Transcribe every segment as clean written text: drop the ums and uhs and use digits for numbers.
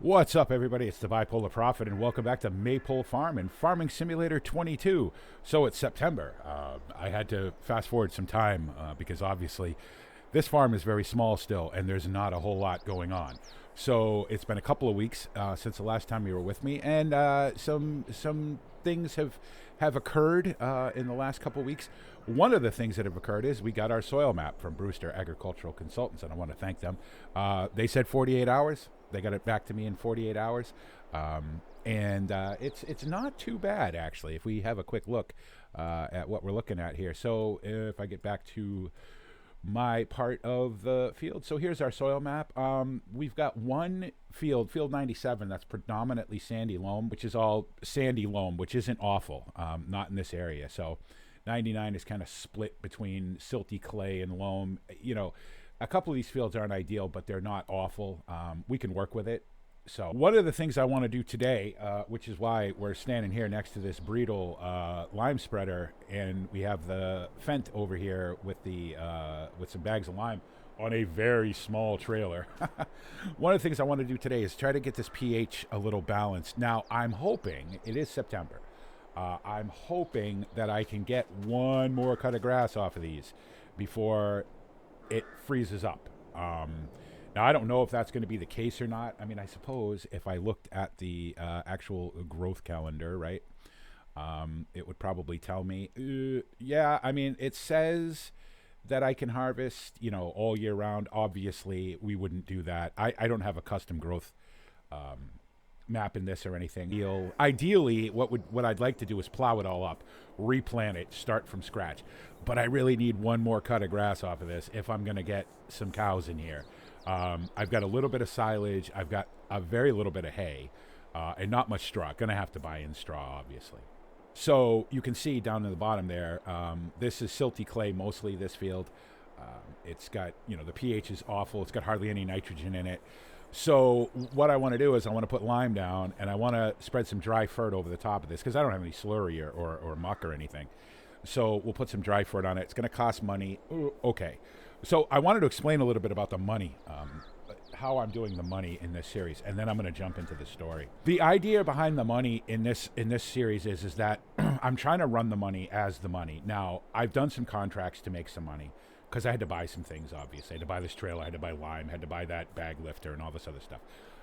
What's up, everybody? It's the Bipolar Prophet, and welcome back to Maypole Farm and Farming Simulator 22. So it's September. I had to fast forward some time because obviously this farm is very small still, and there's not a whole lot going on. So it's been a couple of weeks since the last time you were with me, and some things have occurred in the last couple of weeks. One of the things that have occurred is we got our soil map from Brewster Agricultural Consultants, and I want to thank them. They said 48 hours. They got it back to me in 48 hours, and it's not too bad, actually, if we have a quick look at what we're looking at here. So if I get back to my part of the field. So here's our soil map. We've got one field 97, that's predominantly sandy loam, which is all sandy loam, which isn't awful, not in this area. So 99 is kind of split between silty clay and loam. You know, a couple of these fields aren't ideal, but they're not awful. We can work with it. So one of the things I want to do today, which is why we're standing here next to this Breedle lime spreader, and we have the Fent over here with the with some bags of lime on a very small trailer. One of the things I want to do today is try to get this pH a little balanced. Now, I'm hoping, it is September, I'm hoping that I can get one more cut of grass off of these before it freezes up. Now, I don't know if that's going to be the case or not. I mean, I suppose if I looked at the actual growth calendar, right, it would probably tell me, yeah, I mean, it says that I can harvest, you know, all year round. Obviously, we wouldn't do that. I don't have a custom growth map in this or anything. Ideally, what I'd like to do is plow it all up, replant it, start from scratch. But I really need one more cut of grass off of this if I'm going to get some cows in here. I've got a little bit of silage. I've got a very little bit of hay, and not much straw. Going to have to buy in straw, obviously. So you can see down in the bottom there, this is silty clay, mostly this field. It's got, you know, the pH is awful. It's got hardly any nitrogen in it. So what I want to do is I want to put lime down, and I want to spread some dry fert over the top of this because I don't have any slurry or muck or anything. So we'll put some dry fert on it. It's going to cost money. Ooh, okay. So I wanted to explain a little bit about the money, how I'm doing the money in this series, and then I'm going to jump into the story. The idea behind the money in this series is that I'm trying to run the money as the money. Now, I've done some contracts to make some money because I had to buy some things, obviously. I had to buy this trailer, I had to buy lime, I had to buy that bag lifter and all this other stuff.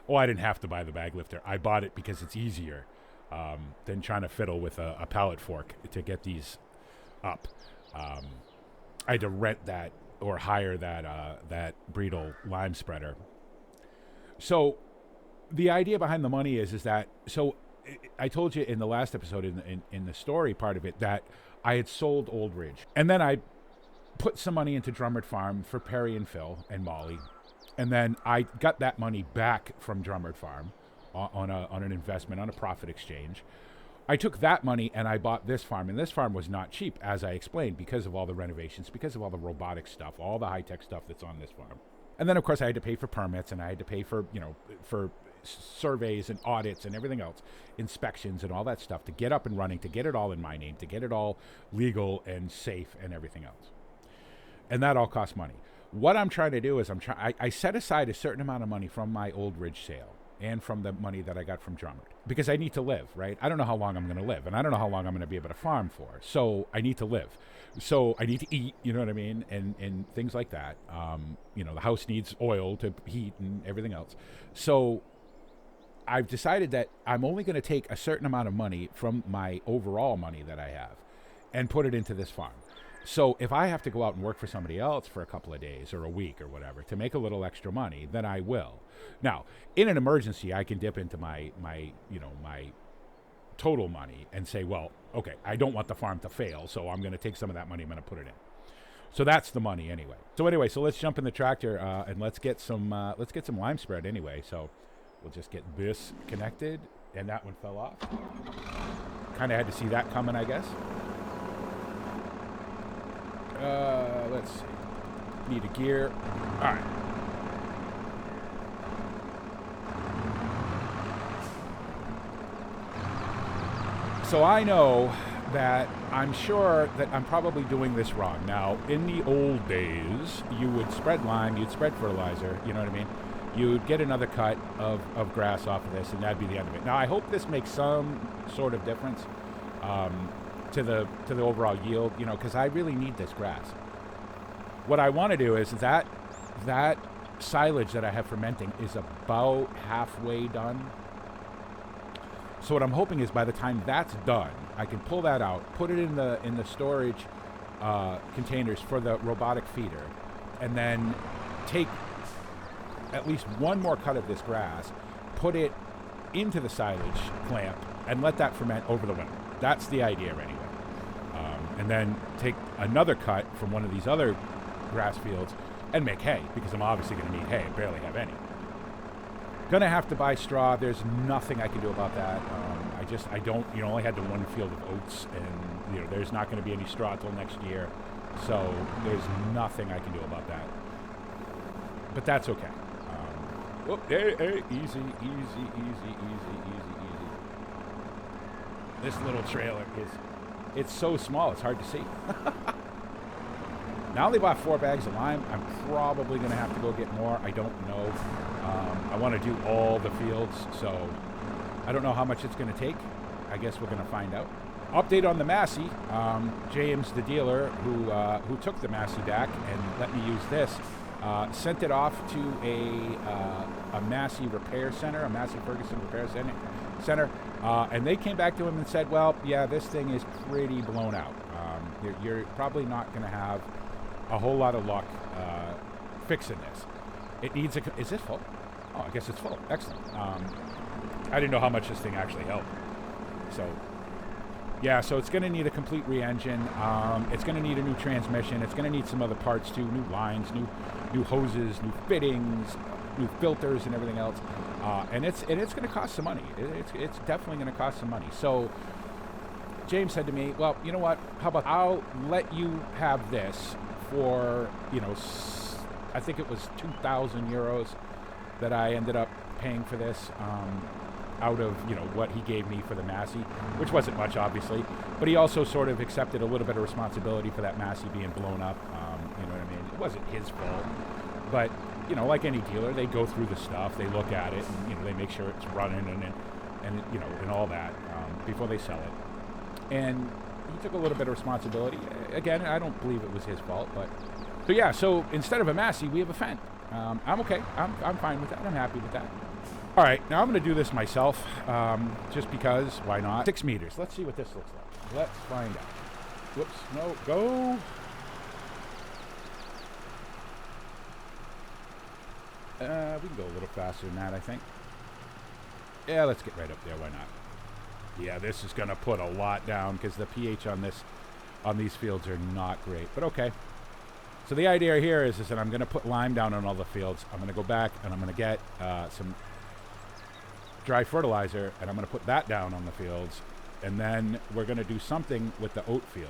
Oh, I didn't have to buy the bag lifter. I bought it because it's easier than trying to fiddle with a pallet fork to get these up. I had to rent that or hire that Breedle lime spreader. So the idea behind the money is that, so I told you in the last episode in the story part of it that I had sold Old Ridge, and then I put some money into Drummond Farm for Perry and Phil and Molly, and then I got that money back from Drummond Farm on an investment, on a profit exchange. I took that money and I bought this farm, and this farm was not cheap, as I explained, because of all the renovations, because of all the robotic stuff, all the high-tech stuff that's on this farm. And then, of course, I had to pay for permits, and I had to pay for, you know, for surveys and audits and everything else, inspections and all that stuff to get up and running, to get it all in my name, to get it all legal and safe and everything else. And that all costs money. What I'm trying to do is I set aside a certain amount of money from my Old Ridge sale and from the money that I got from Drummond, because I need to live, right? I don't know how long I'm going to live, and I don't know how long I'm going to be able to farm for. So I need to live. So I need to eat, you know what I mean? And things like that. You know, the house needs oil to heat and everything else. So I've decided that I'm only going to take a certain amount of money from my overall money that I have and put it into this farm. So if I have to go out and work for somebody else for a couple of days or a week or whatever to make a little extra money, then I will. Now, in an emergency, I can dip into my total money and say, well, okay, I don't want the farm to fail, so I'm going to take some of that money, I'm going to put it in. So that's the money anyway. So let's jump in the tractor and let's get some lime spread anyway. So we'll just get this connected, and that one fell off. Kind of had to see that coming, I guess. Let's see. Need a gear. All right. So I know that I'm sure that I'm probably doing this wrong. Now, in the old days, you would spread lime, you'd spread fertilizer, you know what I mean? you'd get another cut of grass off of this, and that'd be the end of it. Now, I hope this makes some sort of difference to the overall yield, you know, because I really need this grass. What I want to do is that silage that I have fermenting is about halfway done. So what I'm hoping is by the time that's done, I can pull that out, put it in the storage containers for the robotic feeder, and then take at least one more cut of this grass, put it into the silage clamp, and let that ferment over the winter. That's the idea anyway. And then take another cut from one of these other grass fields and make hay, because I'm obviously going to need hay. I barely have any. Gonna have to buy straw. There's nothing I can do about that. I don't, you know, only had the one field of oats, and, you know, there's not going to be any straw till next year. So there's nothing I can do about that. But that's okay. Easy. This little trailer it's so small, it's hard to see. Now I only bought 4 bags of lime. I'm probably going to have to go get more. I don't know. I want to do all the fields, so I don't know how much it's going to take. I guess we're going to find out. Update on the Massey. James, the dealer, who took the Massey back and let me use this, sent it off to a Massey repair center, a Massey Ferguson repair center, and they came back to him and said, well, yeah, this thing is pretty blown out. You're probably not going to have a whole lot of luck fixing this. It needs is it full? Oh, I guess it's full. Excellent. I didn't know how much this thing actually held. So, yeah, so it's going to need a complete re-engine. It's going to need a new transmission. It's going to need some other parts too, new lines, new hoses, new fittings, new filters, and everything else. And it's going to cost some money. It's definitely going to cost some money. So James said to me, well, you know what? How about I'll let you have this for, you know, I think it was 2,000 euros that I ended up paying for this out of, you know, what he gave me for the Massey, which wasn't much, obviously. But he also sort of accepted a little bit of responsibility for that Massey being blown up. You know what I mean? It wasn't his fault. But, you know, like any dealer, they go through the stuff, they look at it, and, you know, they make sure it's running and you know, and all that before they sell it. And he took a little bit of responsibility. Again, I don't believe it was his fault, but... So yeah, so instead of a Massey, we have a Fendt. I'm okay. I'm fine with that. I'm happy with that. All right, now I'm going to do this myself, just because. Why not? 6 meters. Let's see what this looks like. Let's find out. Whoops. No. Go. We can go a little faster than that, I think. Yeah, let's get right up there. Why not? Yeah, this is going to put a lot down because the pH on these fields are not great. But okay. So the idea here is that I'm going to put lime down on all the fields. I'm going to go back and I'm going to get some dry fertilizer, and I'm going to put that down on the fields. And then we're going to do something with the oat field.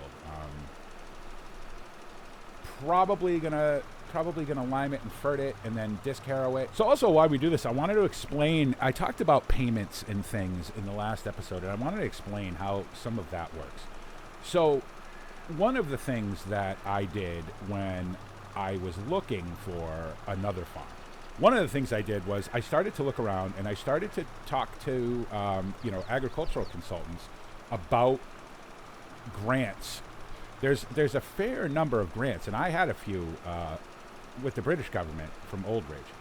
Probably gonna lime it and fert it and then disc harrow it. So also while we do this, I wanted to explain, I talked about payments and things in the last episode, and I wanted to explain how some of that works. So one of the things that I did when I was looking for another farm, one of the things I did was I started to look around and I started to talk to you know, agricultural consultants about grants. There's a fair number of grants, and I had a few with the British government from Oldridge.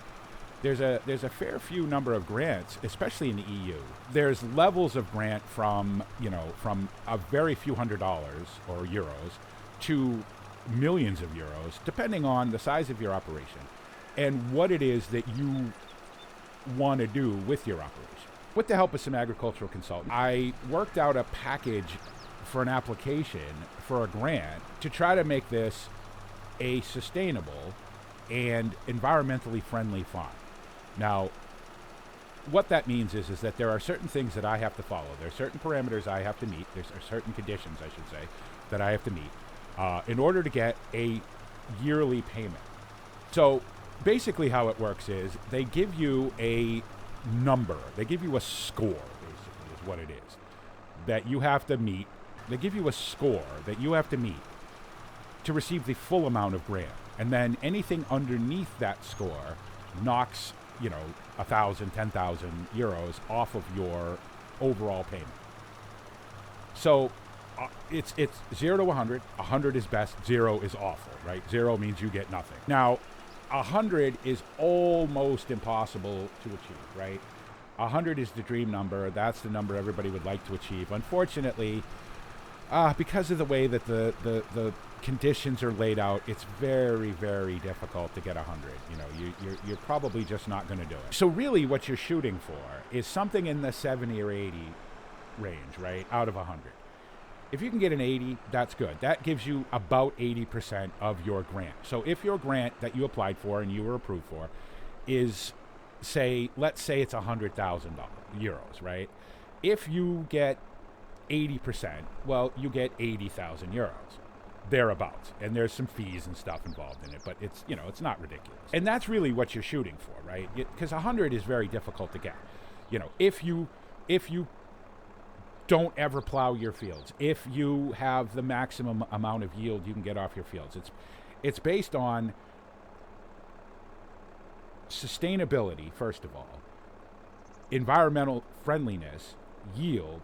There's a fair few number of grants, especially in the EU. There's levels of grant from, you know, from a very few $100s or euros to millions of euros, depending on the size of your operation and what it is that you want to do with your operation. With the help of some agricultural consultants, I worked out a package for an application for a grant to try to make this a sustainable and environmentally friendly farm. Now, what that means is that there are certain things that I have to follow. There are certain parameters I have to meet. There's certain conditions, I should say, that I have to meet in order to get a yearly payment. So basically how it works is they give you a number. They give you a score, basically, is what it is, that you have to meet. They give you a score that you have to meet to receive the full amount of grant. And then anything underneath that score knocks 1,000, 10,000 euros off of your overall payment. So it's 0 to 100. 100 is best. 0 is awful, right? 0 means you get nothing. Now, 100 is almost impossible to achieve, right? 100 is the dream number. That's the number everybody would like to achieve. Unfortunately, because of the way that the conditions are laid out, it's very, very difficult to get 100. You're probably just not going to do it. So really what you're shooting for is something in the 70 or 80 range, right, out of 100. If you can get an 80, that's good. That gives you about 80% of your grant. So if your grant that you applied for and you were approved for is, let's say it's €100,000, right? If you get 80%, well, you get 80,000 euros, thereabouts. And there's some fees and stuff involved in it, but it's not ridiculous. And that's really what you're shooting for, right? Because 100 is very difficult to get. If you don't ever plow your fields, if you have the maximum amount of yield you can get off your fields, it's based on sustainability, first of all, environmental friendliness, yield,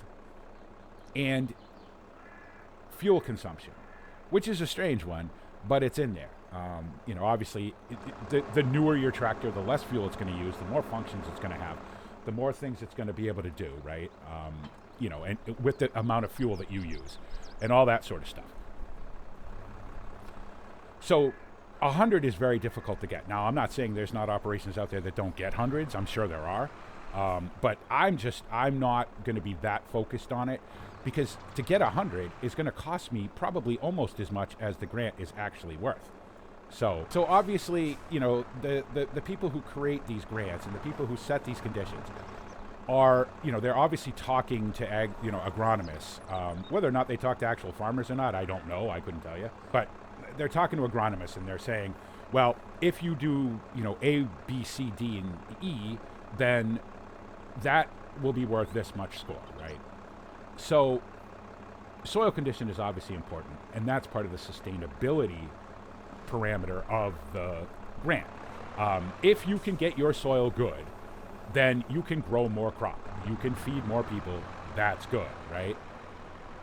and fuel consumption, which is a strange one, but it's in there. Obviously, the newer your tractor, the less fuel it's going to use, the more functions it's going to have, the more things it's going to be able to do, right? And with the amount of fuel that you use and all that sort of stuff. So 100 is very difficult to get. Now, I'm not saying there's not operations out there that don't get hundreds. I'm sure there are. But I'm not going to be that focused on it, because to get 100 is going to cost me probably almost as much as the grant is actually worth. So obviously, the people who create these grants and the people who set these conditions are, they're obviously talking to agronomists. Whether or not they talk to actual farmers or not, I don't know. I couldn't tell you. But they're talking to agronomists, and they're saying, well, if you do, A, B, C, D, and E, then that will be worth this much score, right? So soil condition is obviously important, and that's part of the sustainability parameter of the grant. If you can get your soil good, then you can grow more crop. You can feed more people. That's good, right?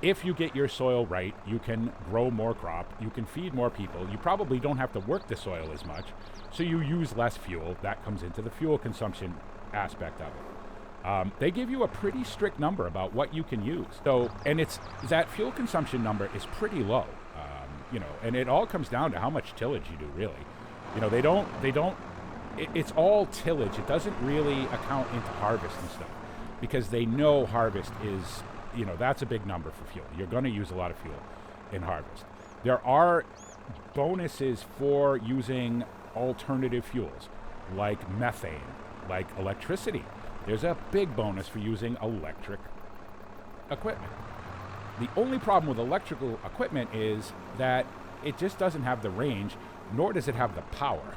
If you get your soil right, you can grow more crop. You can feed more people. You probably don't have to work the soil as much, so you use less fuel. That comes into the fuel consumption aspect of it. They give you a pretty strict number about what you can use. And it's that fuel consumption number is pretty low, and it all comes down to how much tillage you do, really. They don't. It's all tillage. It doesn't really account into harvest and stuff, because they know harvest is, that's a big number for fuel. You're going to use a lot of fuel in harvest. There are bonuses for using alternative fuels, like methane, like electricity. There's a big bonus for using electric equipment. The only problem with electrical equipment is that it just doesn't have the range, nor does it have the power.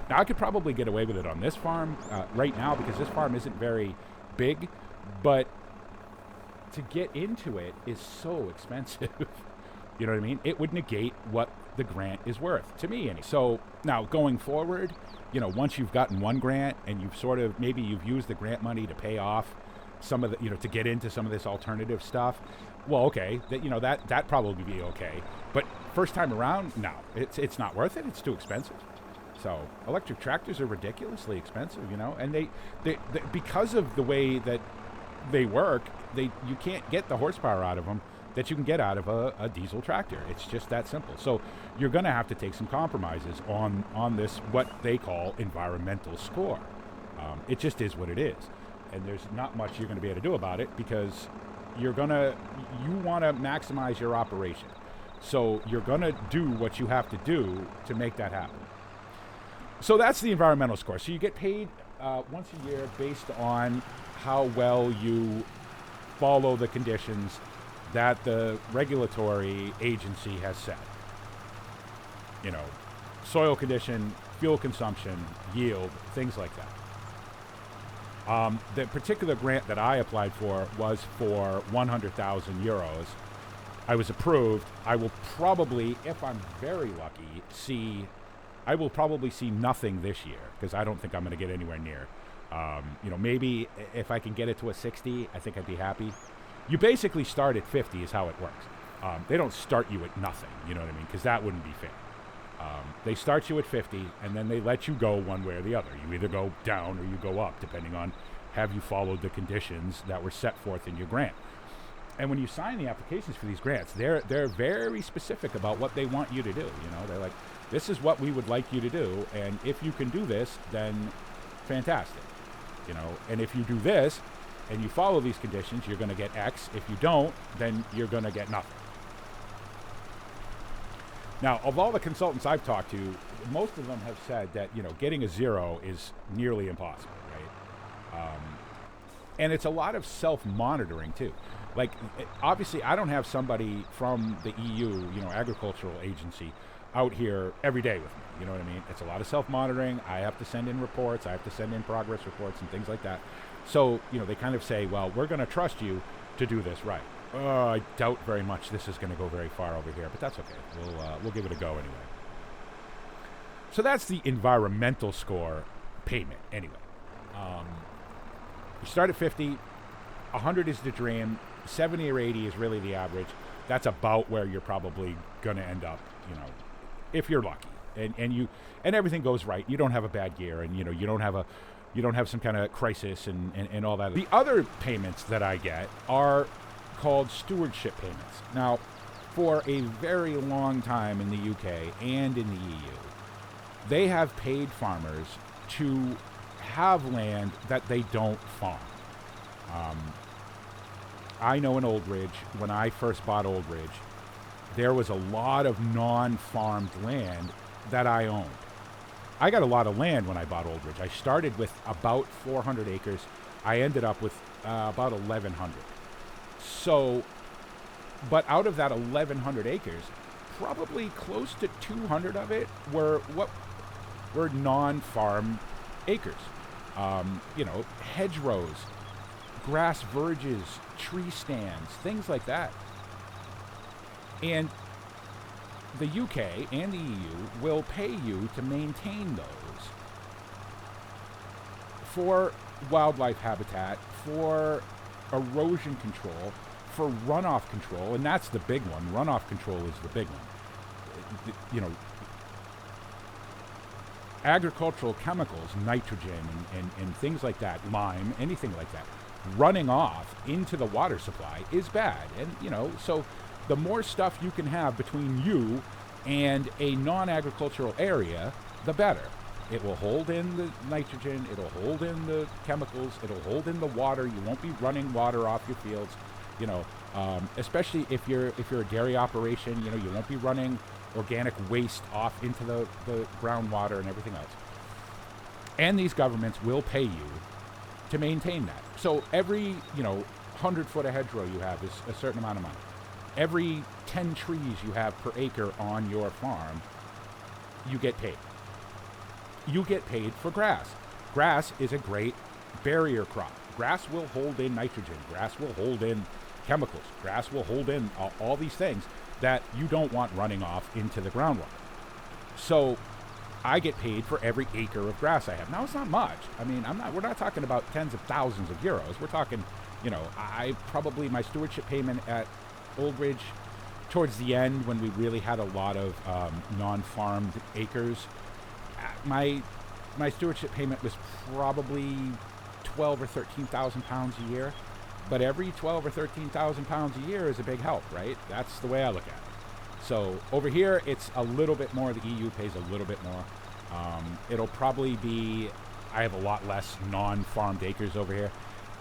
Now, I could probably get away with it on this farm right now, because this farm isn't very big, but to get into it is so expensive. You know what I mean? It would negate what the grant is worth, to me. So now going forward, once you've gotten one grant and you've maybe you've used the grant money to pay off some of the, to get into some of this alternative stuff, well, okay, that probably be okay. But first time around, no, it's not worth it. It's too expensive. So electric tractors are ridiculously expensive, and they because of the way that they work, you can't get the horsepower out of them that you can get out of a diesel tractor. It's just that simple. So you're going to have to take some compromises on this, what they call environmental score. It just is what it is, and there's not much you're going to be able to do about it, because you want to maximize your operation. So you're going to do what you have to do to make that happen. So that's the environmental score. So you get paid once a year based on how well you follow the conditions that the regulatory agency has set. Soil condition, fuel consumption, yield, things like that. The particular grant that I applied for was for 100,000 euros. I was approved. I will probably, if I'm very lucky, see I will probably see nothing this year because I don't think I'm going to get anywhere near. Maybe if I can get it to a 60, I think I'd be happy. You basically start at 50 is how it works. They don't start you at nothing, you know what I mean? Because that wouldn't be fair. They start you at 50, and then they let you go one way or the other. You either go down or you go up, depending on have you followed the conditions that were set forth in your grant. And when you sign the applications for these grants, they're very specific about what they want you to do. They're like, this is what we would like you to do, and if you can do this, then fantastic. And if you do this and you follow these conditions, you're going to get X. If you don't, then you're going to get nothing. Now, of all the consultants I've talked to, most of them have said that, getting a 0 is nearly impossible, right? And it's a lot of self-monitoring, too. Like, obviously, I don't have somebody from the EU, agricultural agency, out here every day with me. You know what I mean? It's a lot of self-monitoring. I have to send in reports. I have to send in progress reports and things like that. So, they kind of say, well, we're going to trust you to do this right. I doubt very much this is going to go very far over here, but that's okay. We'll give it a go anyway. So that's the environmental score payment anyway. You start at 50, 100 is the dream, 70 or 80 is really the average. That's about where you're probably going to end up, if you're lucky. And everything goes right. You don't have a bad year, and you don't have some kind of crisis and all that. The other payments that I get are called stewardship payments. Now, for a very long time in the UK and in the EU, they have paid farmers to have land that they don't farm. I know in Old Ridge, when I first bought Old Ridge, there was a lot of non-farmed land that I owned. I got a lot of land when I bought Old Ridge. I started with about 400 acres. I ended up with about 1,100. So, but out of that 1,100 acres, probably close to 200 of it were non-farm acres. Hedgerows, grass verges, tree stands, things like that. And the UK and the EU will pay you to maintain those for wildlife habitat, for erosion control, for runoff control, and that's the big one. Runoff control is the big one. Agricultural chemicals, nitrogen and things like that, lime, anything like that, running off into the water supply is bad. And, so the more stuff you can have between you and a non-agricultural area, the better. It will hold in the nitrogen, it'll hold in the chemicals, it'll hold in the water. You won't be running water off your fields, especially if you're a dairy operation, you won't be running organic waste off into the groundwater and everything else. And these governments will pay you to maintain that. So every, 100 foot of hedgerow you have is a certain amount of money. Every 10 trees you have per acre on your farm, you get paid. You get paid for grass. Grass is a great barrier crop. Grass will hold in nitrogen. Grass will hold in chemicals. Grass will hold in all these things that you don't want running off into the groundwater. So I get paid for every acre of grass I have. Now, it's not much. I mean, we're not talking about tens of thousands of euros. We're talking, my stewardship payment at Old Ridge towards the end, when we really had a lot of non-farmed acres, my stewardship payment was probably 12 or 13,000 pounds a year. But every 12 or 13,000 pounds a year is a big help, right? That's the way I look at it. So over here, it's a little bit more. The EU pays a little bit more. It'll probably be, I have a lot less non-farmed acres over here.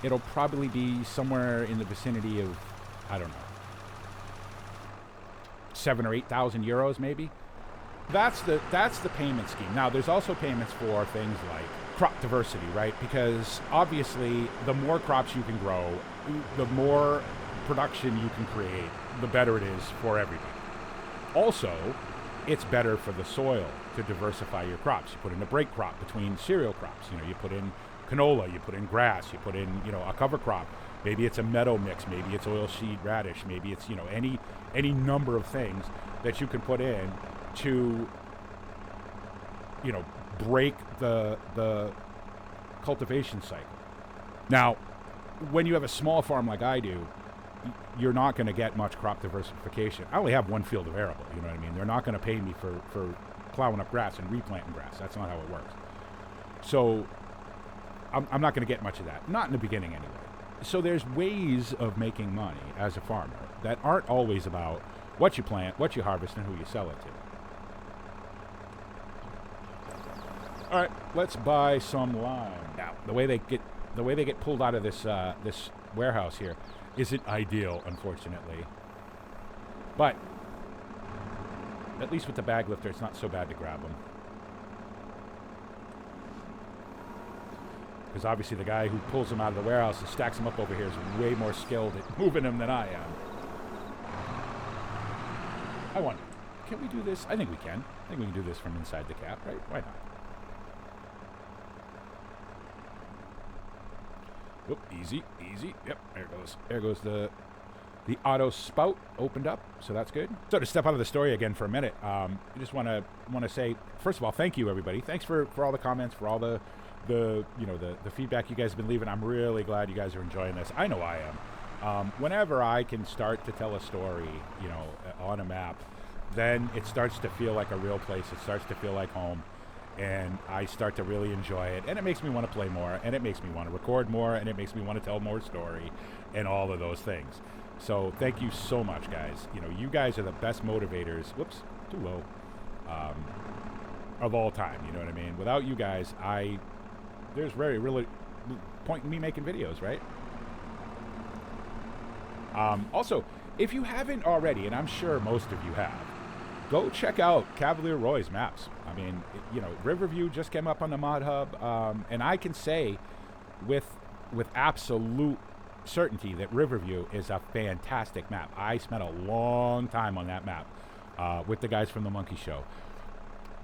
It'll probably be somewhere in the vicinity of, I don't know, 7,000 or 8,000 euros maybe. That's the payment scheme. Now, there's also payments for things like crop diversity, right? Because obviously, the more crops you can grow, the more production you can create, the better it is for everybody. Also, it's better for the soil to diversify your crops. You put in a break crop between cereal crops. You put in canola, you put in grass, you put in, a cover crop. Maybe it's a meadow mix, maybe it's oilseed radish, maybe it's, any number of things that you can put in to break the cultivation cycle. Now, when you have a small farm like I do, you're not going to get much crop diversification. I only have one field of arable, you know what I mean? They're not going to pay me for plowing up grass and replanting grass. That's not how it works. So I'm not going to get much of that. Not in the beginning anyway. So there's ways of making money as a farmer that aren't always about what you plant, what you harvest, and who you sell it to. All right, let's buy some lime. Now, the way they get pulled out of this this warehouse here isn't ideal, unfortunately. But at least with the bag lifter, it's not so bad to grab them. Because obviously the guy who pulls them out of the warehouse and stacks them up over here is way more skilled at moving them than I am. I wonder, can we do this? I think we can. I think we can do this from inside the cap, right? Why not? Whoop, easy, easy. Yep, there it goes. There goes the auto spout opened up, so that's good. So to step out of the story again for a minute, I just want to say, first of all, thank you everybody. Thanks for all the comments, for all the feedback you guys have been leaving. I'm really glad you guys are enjoying this. I know I am. Whenever I can start to tell a story, on a map, then it starts to feel like a real place. It starts to feel like home. And I start to really enjoy it, and it makes me want to play more, and it makes me want to record more, and it makes me want to tell more story, and all of those things. So thank you so much, guys. You guys are the best motivators. Whoops, too low. Of all time. You know what I mean? Without you guys, there's very really point in me making videos, right? Also, if you haven't already, and I'm sure most of you have, go check out Cavalier Roy's maps. I mean, Riverview just came up on the Mod Hub, and I can say with absolute certainty that Riverview is a fantastic map. I spent a long time on that map with the guys from the Monkey Show,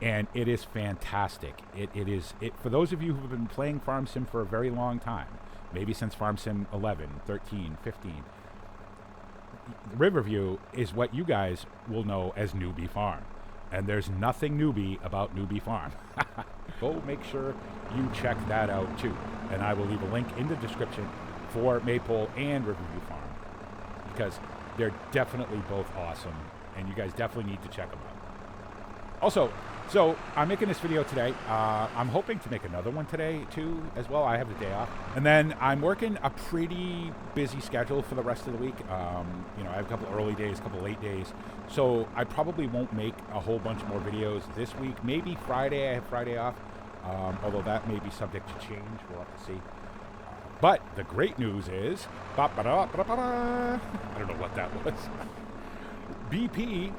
and it is fantastic. It is for those of you who have been playing Farm Sim for a very long time, maybe since Farm Sim 11, 13, 15. Riverview is what you guys will know as Newbie Farm. And there's nothing newbie about Newbie Farm. Go make sure you check that out too. And I will leave a link in the description for Maypole and Riverview Farm, because they're definitely both awesome, and you guys definitely need to check them out. Also, so I'm making this video today. I'm hoping to make another one today too as well. I have the day off, and then I'm working a pretty busy schedule for the rest of the week. I have a couple early days, a couple late days, so I probably won't make a whole bunch more videos this week. Maybe Friday. I have Friday off, although that may be subject to change. We'll have to see. But the great news is, I don't know what that was. BP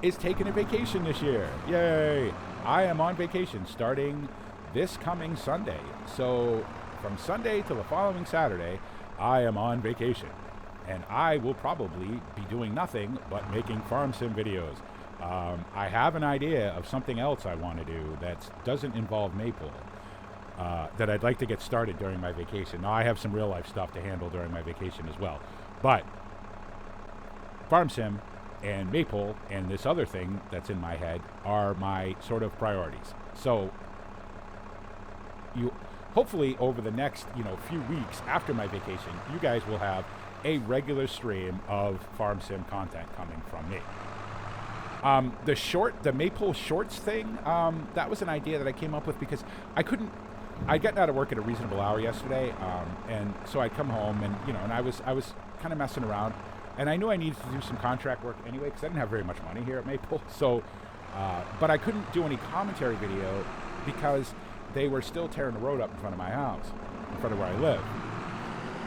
is taking a vacation this year. Yay! I am on vacation starting this coming Sunday. So from Sunday to the following Saturday, I am on vacation. And I will probably be doing nothing but making Farm Sim videos. I have an idea of something else I want to do that doesn't involve Maypole, that I'd like to get started during my vacation. Now, I have some real life stuff to handle during my vacation as well. But Farm Sim and Maypole and this other thing that's in my head are my sort of priorities. So you hopefully over the next few weeks after my vacation, you guys will have a regular stream of Farm Sim content coming from me. The Maypole Shorts thing, that was an idea that I came up with because I'd gotten out of work at a reasonable hour yesterday, and so I'd come home and and I was kind of messing around. And I knew I needed to do some contract work anyway because I didn't have very much money here at Maypole. So, but I couldn't do any commentary video because they were still tearing the road up in front of my house, in front of where I live.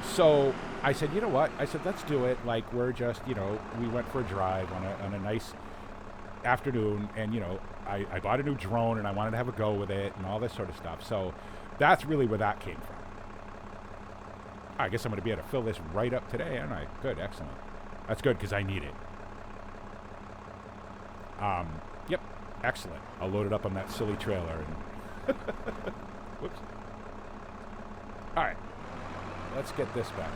So I said, you know what? I said, let's do it like we're just, we went for a drive on a nice afternoon. And, I bought a new drone and I wanted to have a go with it and all this sort of stuff. So that's really where that came from. I guess I'm going to be able to fill this right up today, aren't I? Good, excellent. That's good because I need it. Yep, excellent. I'll load it up on that silly trailer. And whoops. All right, let's get this back.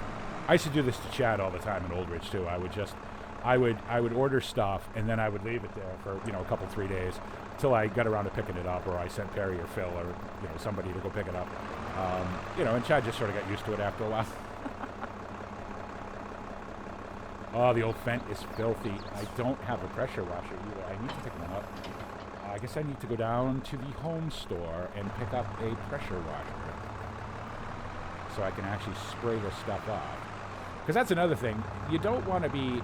I used to do this to Chad all the time in Old Ridge too. I would just I would order stuff, and then I would leave it there for a couple 3 days till I got around to picking it up, or I sent Perry or Phil or somebody to go pick it up. And Chad just sort of got used to it after a while. Oh, the old Fent is filthy. I don't have a pressure washer either. I need to pick one up. I guess I need to go down to the home store and pick up a pressure washer so I can actually spray this stuff off. Because that's another thing. You don't want to be...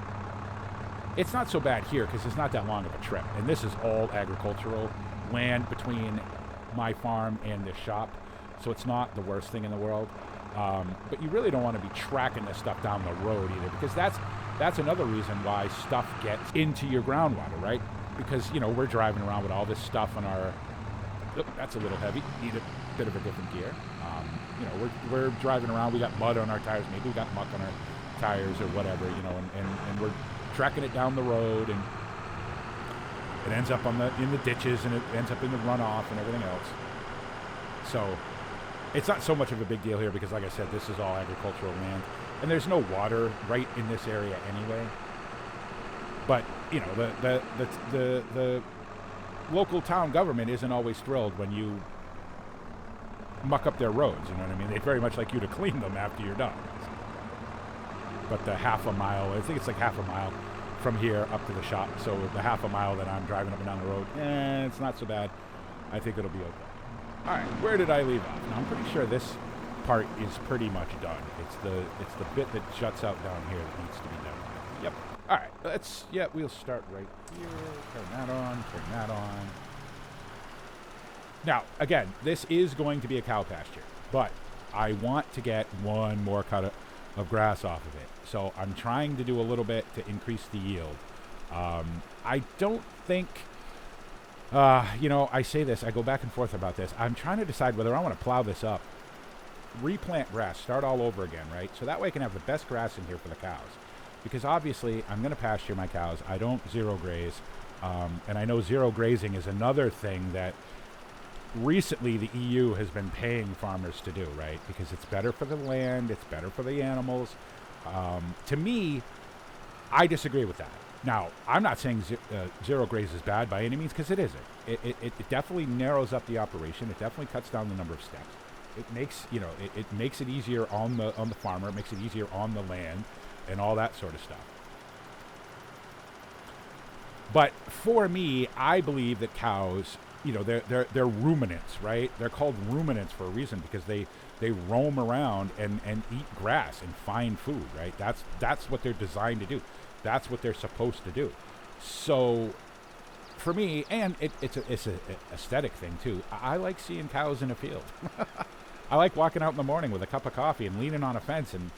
It's not so bad here because it's not that long of a trip. And this is all agricultural land between my farm and this shop. So it's not the worst thing in the world. But you really don't want to be tracking this stuff down the road either, because that's another reason why stuff gets into your groundwater, right? Because, we're driving around with all this stuff on our... Oh, that's a little heavy. Need a bit of a different gear. We're driving around. We got mud on our tires. Maybe we got muck on our tires or whatever, and we're tracking it down the road, and it ends up in the ditches, and it ends up in the runoff and everything else. So it's not so much of a big deal here because, like I said, this is all agricultural land, and there's no water right in this area anyway. But the local town government isn't always thrilled when you muck up their roads. You know what I mean? They'd very much like you to clean them after you're done. But the half a mile, I think it's like half a mile from here up to the shop. So the half a mile that I'm driving up and down the road, it's not so bad. I think it'll be okay. All right, where did I leave off? Now, I'm pretty sure this part is pretty much done. It's the bit that juts out down here that needs to be done. Yep. All right, we'll start right here. Turn that on, turn that on. Now, again, this is going to be a cow pasture, but I want to get one more cut of grass off of it. So I'm trying to do a little bit to increase the yield. I don't think, I say this, I go back and forth about this. I'm trying to decide whether I want to plow this up, replant grass, start all over again, right? So that way I can have the best grass in here for the cows. Because obviously I'm going to pasture my cows. I don't zero graze. And I know zero grazing is another thing that recently the EU has been paying farmers to do, right? Because it's better for the land, it's better for the animals. To me, I disagree with that. Now, I'm not saying zero graze is bad by any means, because it isn't. It definitely narrows up the operation. It definitely cuts down the number of steps. It makes it makes it easier on the farmer. It makes it easier on the land, and all that sort of stuff. But for me, I believe that cows, they're ruminants, right? They're called ruminants for a reason, because they roam around and eat grass and find food, right? That's what they're designed to do. That's what they're supposed to do. So for me, and it's an aesthetic thing too, I like seeing cows in a field. I like walking out in the morning with a cup of coffee and leaning on a fence and,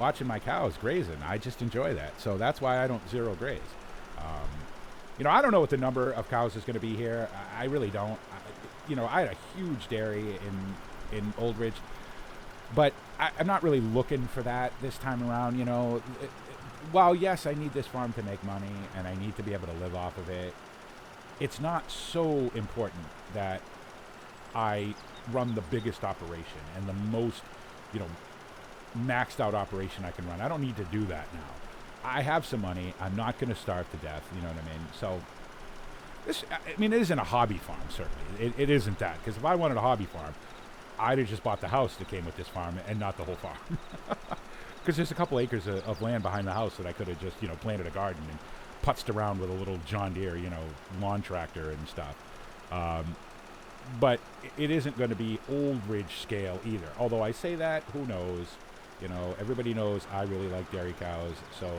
watching my cows grazing. I just enjoy that. So that's why I don't zero graze. I don't know what the number of cows is going to be here. I really don't. I had a huge dairy in Old Ridge, but I'm not really looking for that this time around. While yes, I need this farm to make money and I need to be able to live off of it, it's not so important that I run the biggest operation and the most, maxed out operation I can run. I don't need to do that now. I have some money. I'm not going to starve to death. You know what I mean? So it isn't a hobby farm, certainly. It isn't that. Because if I wanted a hobby farm, I'd have just bought the house that came with this farm and not the whole farm. Because there's a couple acres of land behind the house that I could have just, planted a garden and putzed around with a little John Deere, lawn tractor and stuff. But it isn't going to be Old Ridge scale either. Although I say that, who knows? Everybody knows I really like dairy cows. So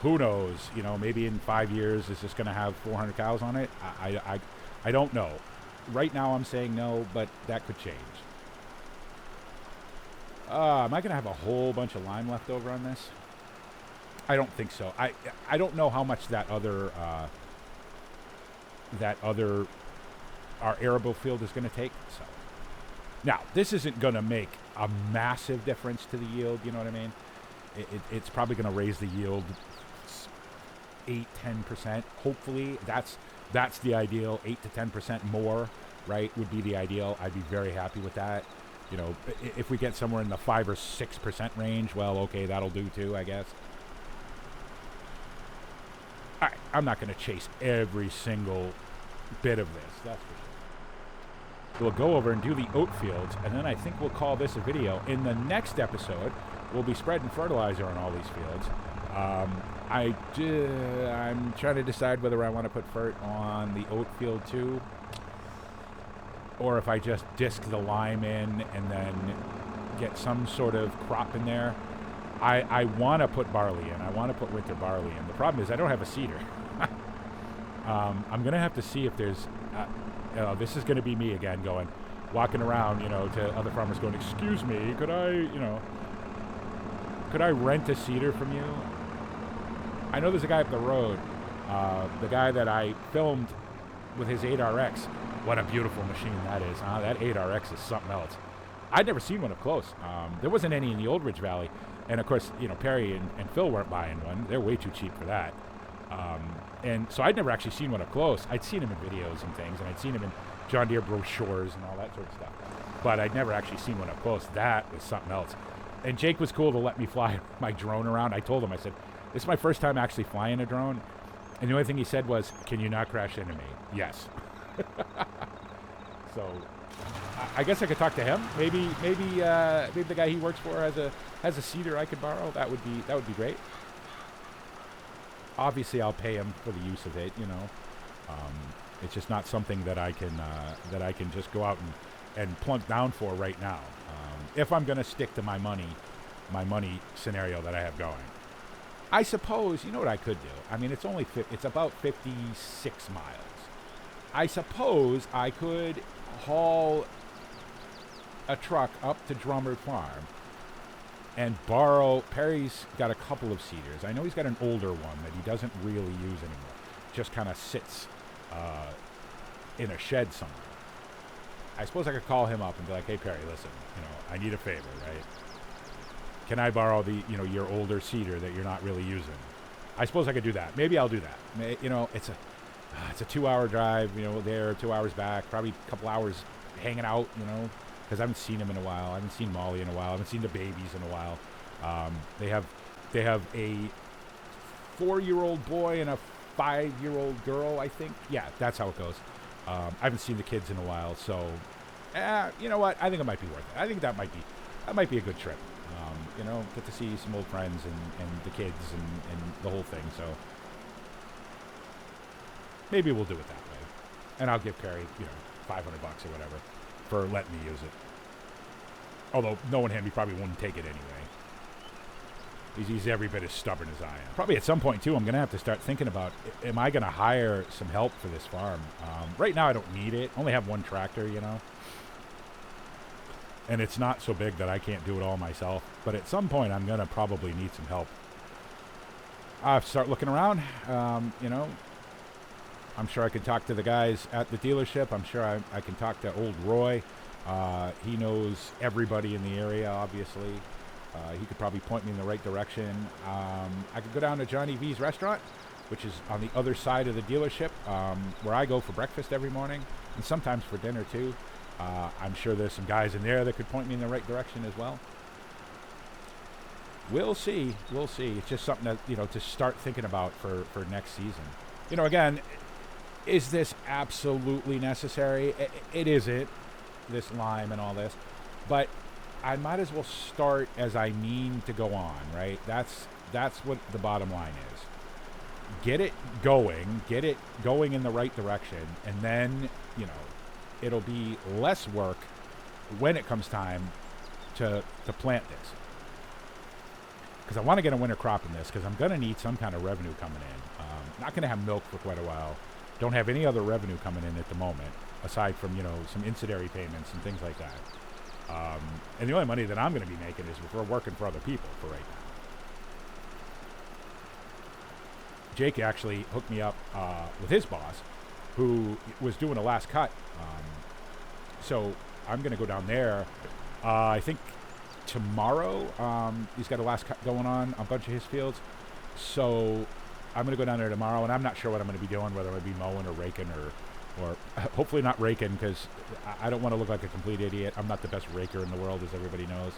who knows? Maybe in 5 years, is this going to have 400 cows on it? I don't know. Right now I'm saying no, but that could change. Am I going to have a whole bunch of lime left over on this? I don't think so. I don't know how much that other our arable field is going to take. So now this isn't going to make a massive difference to the yield. You know what I mean? It's probably going to raise the yield 8-10%. Hopefully, that's the ideal. 8 to 10% more, right, would be the ideal. I'd be very happy with that. If we get somewhere in the 5 or 6% range, well, okay, that'll do too, I guess. I'm not going to chase every single bit of this, that's for sure. We'll go over and do the oat fields, and then I think we'll call this a video. In the next episode, we'll be spreading fertilizer on all these fields. I'm trying to decide whether I want to put fert on the oat field too, or if I just disc the lime in and then get some sort of crop in there. I want to put barley in. I want to put winter barley in. The problem is I don't have a seeder. I'm going to have to see if there's... this is going to be me again walking around, to other farmers going, excuse me, could I rent a seeder from you? I know there's a guy up the road, the guy that I filmed with his 8RX. What a beautiful machine that is. That 8RX is something else. I'd never seen one up close. There wasn't any in the Old Ridge Valley. And of course, Perry and Phil weren't buying one. They're way too cheap for that. And so I'd never actually seen one up close. I'd seen them in videos and things, and I'd seen them in John Deere brochures and all that sort of stuff. But I'd never actually seen one up close. That was something else. And Jake was cool to let me fly my drone around. I told him, I said, this is my first time actually flying a drone. And the only thing he said was, can you not crash into me? Yes. So I guess I could talk to him. Maybe the guy he works for has a seeder I could borrow. That would be great. Obviously, I'll pay him for the use of it. It's just not something that I can just go out and plunk down for right now. If I'm going to stick to my money scenario that I have going, I suppose what I could do. I mean, it's about 56 miles. I suppose I could haul a truck up to Drummer Farm and borrow. Perry's got a couple of seeders. I know he's got an older one that he doesn't really use anymore. Just kind of sits in a shed somewhere. I suppose I could call him up and be like, hey, Perry, listen, I need a favor, right? Can I borrow your older seeder that you're not really using? I suppose I could do that. Maybe I'll do that. It's a 2-hour drive, there, 2 hours back, probably a couple hours hanging out, because I haven't seen him in a while. I haven't seen Molly in a while. I haven't seen the babies in a while. They have a 4-year-old boy and a 5-year-old girl, I think. Yeah, that's how it goes. I haven't seen the kids in a while, so you know what? I think it might be worth it. I think that might be a good trip. Get to see some old friends and the kids and the whole thing. So maybe we'll do it that way, and I'll give Perry $500 or whatever for letting me use it. Although knowing him, he probably wouldn't take it anyway. He's every bit as stubborn as I am. Probably at some point, too, I'm going to have to start thinking about, am I going to hire some help for this farm? Right now, I don't need it. I only have one tractor, And it's not so big that I can't do it all myself. But at some point, I'm going to probably need some help. I'll start looking around. I'm sure I can talk to the guys at the dealership. I'm sure I can talk to old Roy. He knows everybody in the area, obviously. He could probably point me in the right direction. I could go down to Johnny V's restaurant, which is on the other side of the dealership, where I go for breakfast every morning, and sometimes for dinner too. I'm sure there's some guys in there that could point me in the right direction as well. We'll see. It's just something that, to start thinking about for next season. Again, is this absolutely necessary? It isn't, this lime and all this, but I might as well start as I mean to go on, right? That's what the bottom line is. Get it going in the right direction, and then, it'll be less work when it comes time to plant this. Because I want to get a winter crop in this, because I'm going to need some kind of revenue coming in. Not going to have milk for quite a while. Don't have any other revenue coming in at the moment, aside from, some incendiary payments and things like that. And the only money that I'm going to be making is if we're working for other people for right now. Jake actually hooked me up with his boss, who was doing a last cut. So I'm going to go down there. I think tomorrow he's got a last cut going on a bunch of his fields. So I'm going to go down there tomorrow, and I'm not sure what I'm going to be doing, whether I'm going to be mowing or raking or hopefully not raking, because I don't want to look like a complete idiot. I'm not the best raker in the world, as everybody knows.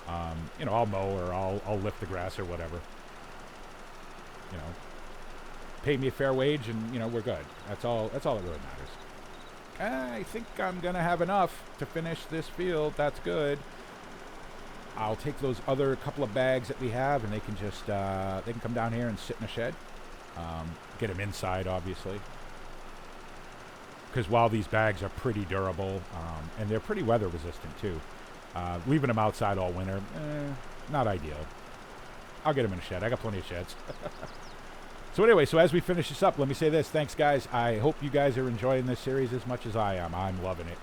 I'll mow or I'll lift the grass or whatever. pay me a fair wage, and we're good. That's all that really matters. I think I'm gonna have enough to finish this field. That's good. I'll take those other couple of bags that we have, and they can just they can come down here and sit in a shed. Get them inside, obviously, because while these bags are pretty durable and they're pretty weather resistant too, leaving them outside all winter, not ideal. I'll get them in a shed. I got plenty of sheds. So anyway, so as we finish this up, let me say this. Thanks, guys. I hope you guys are enjoying this series as much as I am. I'm loving it.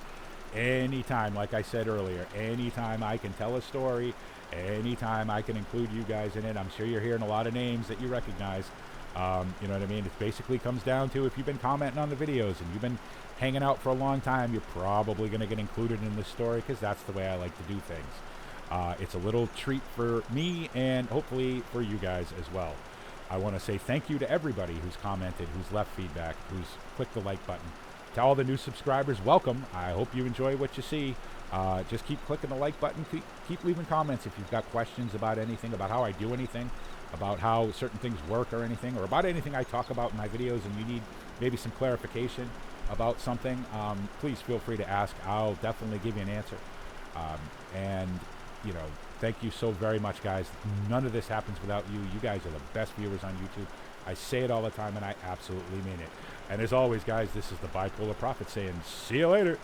Anytime, like I said earlier, anytime I can tell a story, anytime I can include you guys in it, I'm sure you're hearing a lot of names that you recognize. You know what I mean? It basically comes down to, if you've been commenting on the videos and you've been hanging out for a long time, you're probably going to get included in this story, because that's the way I like to do things. It's a little treat for me and hopefully for you guys as well. I want to say thank you to everybody who's commented, who's left feedback, who's clicked the like button. To all the new subscribers, welcome. I hope you enjoy what you see. Just keep clicking the like button. Keep leaving comments if you've got questions about anything, about how I do anything, about how certain things work or anything, or about anything I talk about in my videos and you need maybe some clarification about something. Please feel free to ask. I'll definitely give you an answer. And thank you so very much, guys. None of this happens without you. You guys are the best viewers on YouTube. I say it all the time, and I absolutely mean it. And as always, guys, this is the Bipolar Prophet saying, see you later.